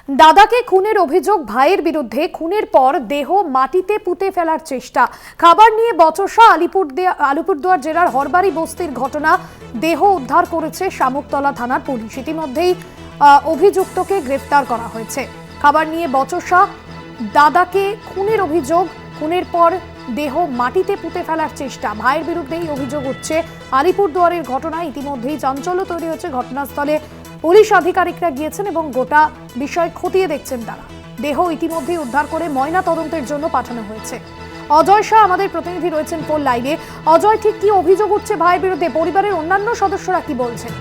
দাদাকে খুনের অভিযোগ, ভাইয়ের বিরুদ্ধে খুনের পর দেহ মাটিতে পুঁতে ফেলার চেষ্টা। খাবার নিয়ে বচসা। আলিপুরদুয়ার জেলার হরবাড়ি বস্তির ঘটনা। দেহ উদ্ধার করেছে শামুকতলা থানার পুলিশ। ইতিমধ্যেই অভিযুক্তকে গ্রেফতার করা হয়েছে। খাবার নিয়ে বচসা, দাদাকে খুনের অভিযোগ, খুনের পর দেহ মাটিতে পুঁতে ফেলার চেষ্টা, ভাইয়ের বিরুদ্ধেই অভিযোগ উঠছে। আলিপুরদুয়ারের ঘটনায় ইতিমধ্যেই চাঞ্চল্য তৈরি হয়েছে। ঘটনাস্থলে পুলিশ আধিকারিকরা গিয়েছেন এবং গোটা বিষয় খতিয়ে দেখছেন তারা। দেহ ইতিমধ্যেই উদ্ধার করে ময়না তদন্তের জন্য পাঠানো হয়েছে। অজয় শাহ আমাদের প্রতিনিধি রয়েছেন ফোন লাইনে। অজয়, ঠিক কি অভিযোগ উঠছে ভাইয়ের বিরুদ্ধে? পরিবারের অন্যান্য সদস্যরা কি বলছেন?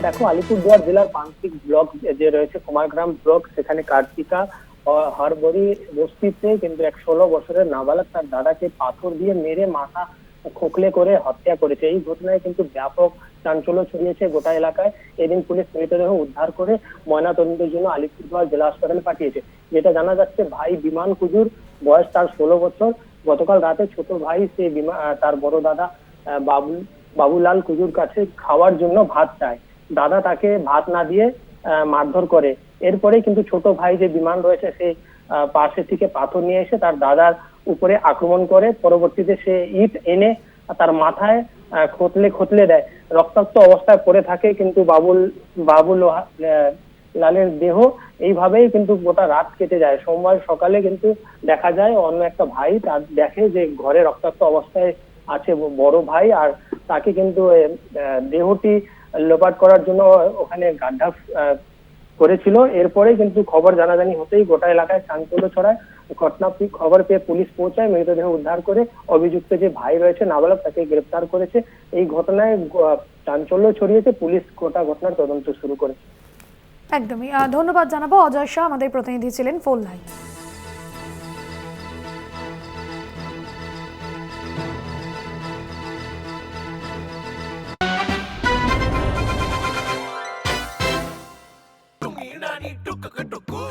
দেখো, আলিপুরদুয়ার জেলার পান্তিক ব্লক যে রয়েছে, কুমারগ্রাম ব্লক, সেখানে কার্তিকা হরবড়ি বস্তিতে কিন্তু 16 বছরের নাবালক তার দাদাকে পাথর দিয়ে মেরে মাথা খোকলে করে হত্যা করেছে। এই ঘটনায় কিন্তু ব্যাপক চাঞ্চল্য ছড়িয়েছে গোটা এলাকায়। এদিন পুলিশ মৃতদেহ উদ্ধার করে ময়না তদন্তের জন্য আলিপুরদুয়ার জেলা হাসপাতালে পাঠিয়েছে। যেটা জানা যাচ্ছে, ভাই বিমান কুজুর, বয়স তার 16 বছর। গতকাল রাতে ছোট ভাই সে তার বড় দাদা বাবুলাল কুজুর কাছে খাওয়ার জন্য ভাত চায়। দাদা তাকে ভাত না দিয়ে মারধর করে। এরপরে কিন্তু ছোট ভাই যে বিমান রয়েছে, সে পাশে থেকে পাথর নিয়ে এসে তার দাদার উপরে আক্রমণ করে। পরবর্তীতে সে ইট এনে তার মাথায় খতলে দেয়। রক্তাক্ত অবস্থায় পড়ে থাকে কিন্তু বাবুল লালের দেহ। এইভাবেই কিন্তু গোটা রাত কেটে যায়। সোমবার সকালে কিন্তু দেখা যায় অন্য একটা ভাই তার দেখে যে ঘরে রক্তাক্ত অবস্থায় আছে বড় ভাই, আর তাকে কিন্তু দেহটি লোপাট করার জন্য ওখানে গাড্ডা করেছিল। এরপরে কিন্তু খবর জানাজানি হতেই গোটা এলাকায় চাঞ্চল্য ছড়ায়। খবর পেয়ে পুলিশ পৌঁছায়, মৃতদেহ উদ্ধার করে অভিযুক্ত যে ভাই রয়েছে নাবালক, তাকে গ্রেফতার করেছে। এই ঘটনায় চাঞ্চল্য ছড়িয়েছে। পুলিশ গোটা ঘটনার তদন্ত শুরু করেছে। একদমই ধন্যবাদ জানাবো। অজয় শাহ আমাদের প্রতিনিধি ছিলেন ফোন লাইন।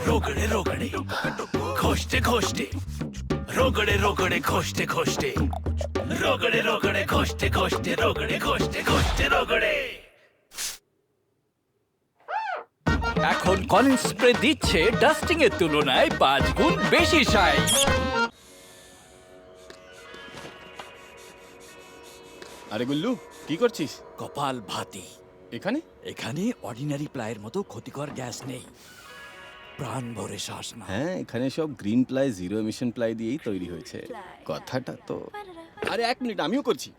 रोगड़े रोगड़े खोजते खोजते रोगड़े रोगड़े खोजते खोजते रोगड़े रोगड़े खोजते खोजते रोगड़े खोजते खोजते रोगड़े। এখন কলিন স্প্রে দিচ্ছে ডাস্টিং এর তুলনায় 5 গুণ বেশি সাইজ। আরে গুল্লু, কি করছিস? কপাল ভাতি। এখানে এখানে অর্ডিনারি প্লাইয়ের মতো ক্ষতিকর গ্যাস নেই, প্রাণ ভরে শ্বাস না। হ্যাঁ, এখানে সব green ply, zero emission ply দিয়েই তৈরি হয়েছে। কথাটা তো। আরে 1 মিনিট, আমিও করছি।